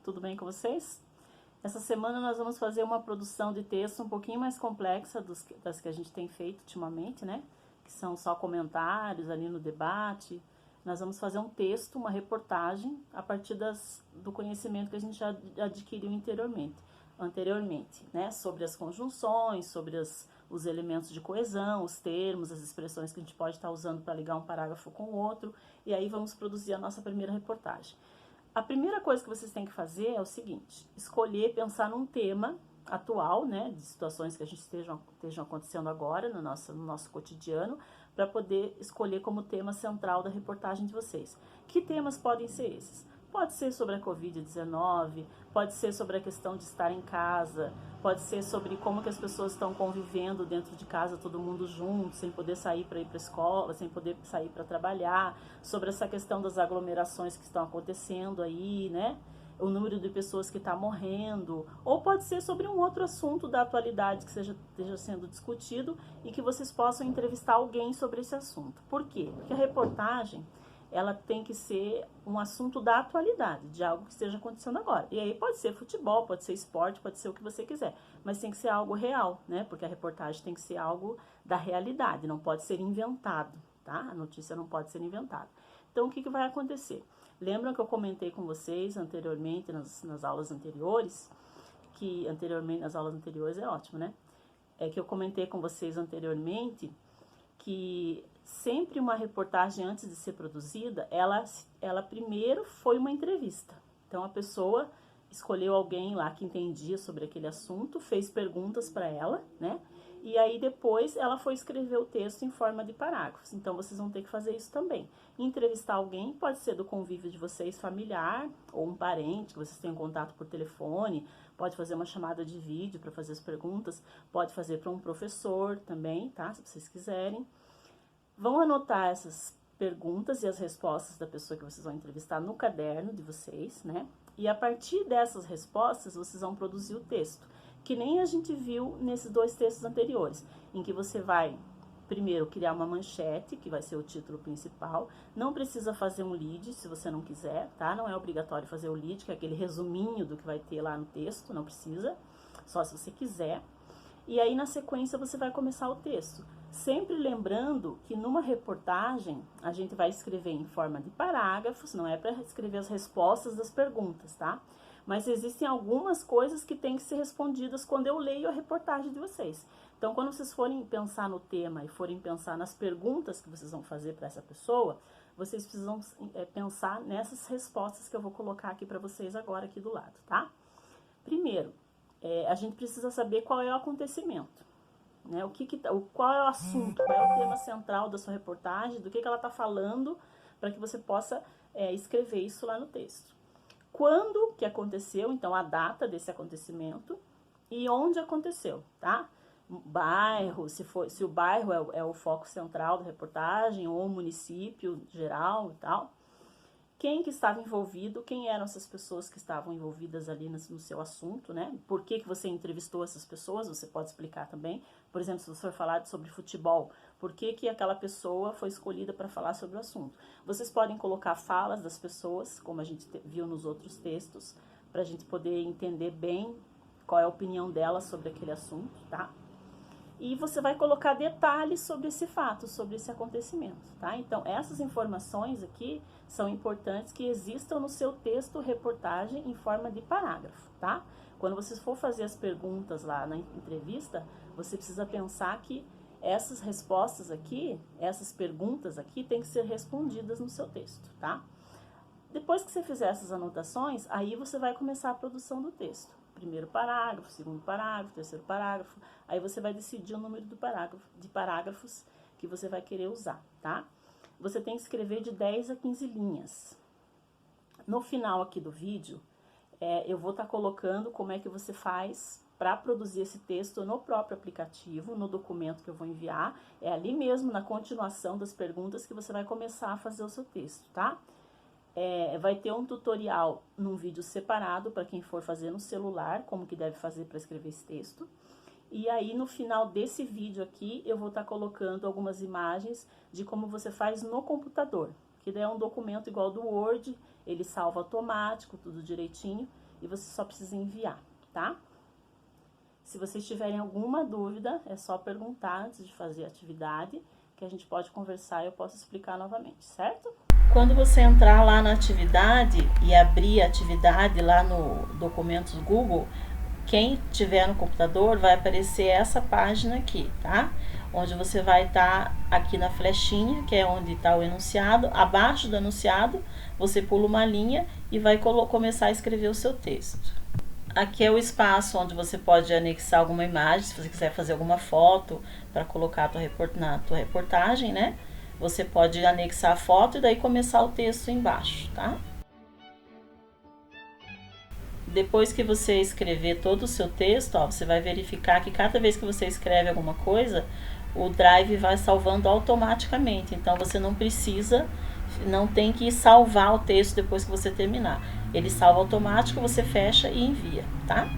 tudo bem com vocês? Essa semana nós vamos fazer uma produção de texto um pouquinho mais complexa das que a gente tem feito ultimamente, né? Que são só comentários ali no debate. Nós vamos fazer um texto, uma reportagem, a partir do conhecimento que a gente já adquiriu anteriormente, né? Sobre as conjunções, sobre os elementos de coesão, os termos, as expressões que a gente pode estar usando para ligar um parágrafo com o outro. E aí vamos produzir a nossa primeira reportagem. A primeira coisa que vocês têm que fazer é o seguinte: escolher, pensar num tema atual, né, de situações que a gente estejam acontecendo agora no nosso cotidiano, para poder escolher como tema central da reportagem de vocês. Que temas podem ser esses? Pode ser sobre a Covid-19, pode ser sobre a questão de estar em casa, pode ser sobre como que as pessoas estão convivendo dentro de casa, todo mundo junto, sem poder sair para ir para a escola, sem poder sair para trabalhar, sobre essa questão das aglomerações que estão acontecendo aí, né? O número de pessoas que está morrendo, ou pode ser sobre um outro assunto da atualidade que esteja sendo discutido e que vocês possam entrevistar alguém sobre esse assunto. Por quê? Porque a reportagem, ela tem que ser um assunto da atualidade, de algo que esteja acontecendo agora. E aí pode ser futebol, pode ser esporte, pode ser o que você quiser, mas tem que ser algo real, né? Porque a reportagem tem que ser algo da realidade, não pode ser inventado, tá? A notícia não pode ser inventada. Então, o que vai acontecer? Lembram que eu comentei com vocês anteriormente, nas aulas anteriores, nas aulas anteriores é ótimo, né? É que eu comentei com vocês anteriormente que sempre uma reportagem, antes de ser produzida, ela primeiro foi uma entrevista. Então, a pessoa escolheu alguém lá que entendia sobre aquele assunto, fez perguntas para ela, né? E aí depois ela foi escrever o texto em forma de parágrafos. Então, vocês vão ter que fazer isso também. Entrevistar alguém, pode ser do convívio de vocês, familiar, ou um parente, que vocês tenham contato por telefone, pode fazer uma chamada de vídeo para fazer as perguntas, pode fazer para um professor também, tá? Se vocês quiserem. Vão anotar essas perguntas e as respostas da pessoa que vocês vão entrevistar no caderno de vocês, né? E a partir dessas respostas, vocês vão produzir o texto, que nem a gente viu nesses dois textos anteriores, em que você vai, primeiro, criar uma manchete, que vai ser o título principal. Não precisa fazer um lead, se você não quiser, tá? Não é obrigatório fazer o lead, que é aquele resuminho do que vai ter lá no texto, não precisa, só se você quiser. E aí, na sequência, você vai começar o texto. Sempre lembrando que numa reportagem, a gente vai escrever em forma de parágrafos, não é para escrever as respostas das perguntas, tá? Mas existem algumas coisas que têm que ser respondidas quando eu leio a reportagem de vocês. Então, quando vocês forem pensar no tema e forem pensar nas perguntas que vocês vão fazer para essa pessoa, vocês precisam pensar nessas respostas que eu vou colocar aqui para vocês agora aqui do lado, tá? Primeiro, a gente precisa saber qual é o acontecimento. Né, qual é o assunto, qual é o tema central da sua reportagem, do que ela está falando, para que você possa escrever isso lá no texto. Quando que aconteceu, então a data desse acontecimento e onde aconteceu, tá? Bairro, se o bairro é o foco central da reportagem, ou o município geral e tal. Quem que estava envolvido, quem eram essas pessoas que estavam envolvidas ali no seu assunto, né? Por que você entrevistou essas pessoas, você pode explicar também. Por exemplo, se você for falar sobre futebol, por que aquela pessoa foi escolhida para falar sobre o assunto. Vocês podem colocar falas das pessoas, como a gente viu nos outros textos, para a gente poder entender bem qual é a opinião dela sobre aquele assunto, tá? E você vai colocar detalhes sobre esse fato, sobre esse acontecimento, tá? Então, essas informações aqui são importantes que existam no seu texto reportagem em forma de parágrafo, tá? Quando você for fazer as perguntas lá na entrevista, você precisa pensar que essas respostas aqui, essas perguntas aqui, têm que ser respondidas no seu texto, tá? Depois que você fizer essas anotações, aí você vai começar a produção do texto. Primeiro parágrafo, segundo parágrafo, terceiro parágrafo. Aí você vai decidir o número de parágrafos que você vai querer usar, tá? Você tem que escrever de 10 a 15 linhas. No final aqui do vídeo, eu vou estar colocando como é que você faz para produzir esse texto no próprio aplicativo, no documento que eu vou enviar. É ali mesmo, na continuação das perguntas, que você vai começar a fazer o seu texto, tá? Vai ter um tutorial num vídeo separado para quem for fazer no celular, como que deve fazer para escrever esse texto. E aí, no final desse vídeo aqui, eu vou estar colocando algumas imagens de como você faz no computador, que daí é um documento igual do Word, ele salva automático, tudo direitinho, e você só precisa enviar, tá? Se vocês tiverem alguma dúvida, é só perguntar antes de fazer a atividade, que a gente pode conversar e eu posso explicar novamente, certo? Quando você entrar lá na atividade e abrir a atividade lá no Documentos Google, quem tiver no computador vai aparecer essa página aqui, tá? Onde você vai estar aqui na flechinha, que é onde está o enunciado. Abaixo do enunciado, você pula uma linha e vai começar a escrever o seu texto. Aqui é o espaço onde você pode anexar alguma imagem, se você quiser fazer alguma foto para colocar na tua reportagem, né? Você pode anexar a foto e daí começar o texto embaixo, tá? Depois que você escrever todo o seu texto, ó, você vai verificar que cada vez que você escreve alguma coisa, o Drive vai salvando automaticamente. Então, você não tem que salvar o texto depois que você terminar. Ele salva automático, você fecha e envia, tá?